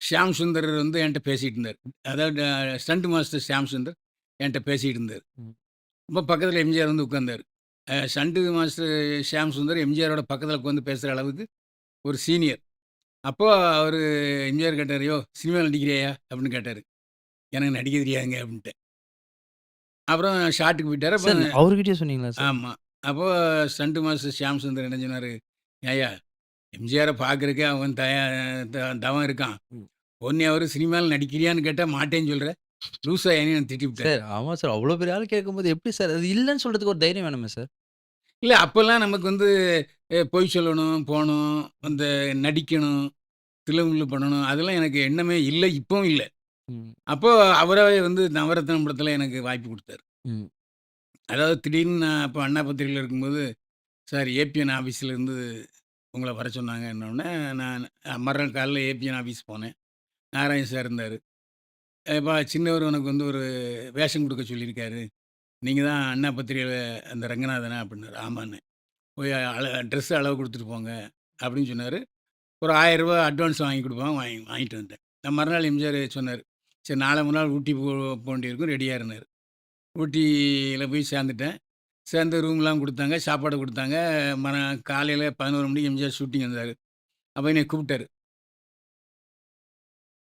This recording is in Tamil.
ஷியாம் சுந்தர் வந்து என்ட்ட பேசிட்டு இருந்தாரு. அதாவது ஸ்டண்ட் மாஸ்டர் ஷியாம் சுந்தர் என்ட்ட பேசிட்டு இருந்தாரு. ம். ரொம்ப பக்கத்தில எம்ஜிஆர் வந்து உட்கார்ந்தாரு. ஸ்டண்ட் மாஸ்டர் ஷியாம் சுந்தர் எம்ஜிஆரோட பக்கத்தில உட்காந்து பேசுற அளவுக்கு ஒரு சீனியர். அப்போ அவரு எம்ஜிஆர் கேட்டாரு, "யோவ்! சினிமால நடிக்கிறியாயா?" அப்படின்னு கேட்டாரு. "எனக்கு நடிக்க தெரியாதுங்க" அப்படின்ட்டேன். அப்புறம் ஷாட்டுக்கு போயிட்டாரு. அப்ப சார் அவர்கிட்டயே சொன்னீங்களா சார்? ஆமா. அப்போ ஸ்டண்ட் மாஸ்டர் ஷியாம் சுந்தர் என்ன சொன்னாரு, "ஏய்யா! எம்ஜிஆர பார்க்கறதுக்கே அவன் தவம் இருக்கான். ம். உன்னைய அவரு சினிமால நடிக்கிறியான்னு கேட்டா மாட்டேன்னு சொல்ற. லூசாயான்னு" திட்டிப்புட்டாரு. சார் ஆமா சார். அவ்ளோ பெரிய ஆள் கேட்கும்போது எப்படி சார்? அது இல்லன்னு சொல்றதுக்கு ஒரு தைரியம் வேணுமே சார்? இல்ல அப்பல்லாம் நமக்கு வந்து பொய் சொல்லணும், போணும், அந்த நடிக்கணும், தில்லுமுல்லு பண்ணணும். அதெல்லாம் எனக்கு எண்ணமே இல்ல. இப்பவும் இல்ல. ம். அப்போ அவராவே வந்து நவரத்தினம் படத்துல எனக்கு வாய்ப்பு குடுத்தாரு. ம். அதாவது திடீர்னு நான் அப்ப அண்ணா பத்திரிகையில இருக்கும்போது, "சார் ஏபிஎன் ஆஃபீஸ்லேருந்து உங்கள வர சொன்னாங்கன்னோனே" நான் மறுநாள் காலையில ஏபிஎன் ஆஃபீஸ் போனேன். நாராயணன் சார் இருந்தாரு. "எப்பா சின்னவர் உனக்கு வந்து ஒரு வேஷம் குடுக்க சொல்லியிருக்காரு. நீங்க தான் அண்ணா பத்திரிகையில அந்த ரங்கநாதனா?" அப்படின்னாரு. ஆமான்னேன். "போய் ட்ரெஸ் அளவு குடுத்துட்டு போங்க" அப்படின்னு சொன்னாரு. ஒரு ரூ. 1000 அட்வான்ஸ் வாங்கி குடுப்பாங்க. வாங்கிட்டு வந்துட்டேன். நான் மறுநாள் எம்ஜிஆர் சொன்னாரு. "சரி நாளை மறுநாள் ஊட்டி போ வேண்டியிருக்கும். ரெடியா இருன்னாரு." ஊட்டியில போய் சேர்ந்துட்டேன். சேர்ந்து ரூம்லாம் குடுத்தாங்க. சாப்பாடு குடுத்தாங்க. காலையில 11 மணிக்கு எம்ஜிஆர் ஷூட்டிங் வந்தாரு. அப்ப என்னைய கூப்பிட்டாரு.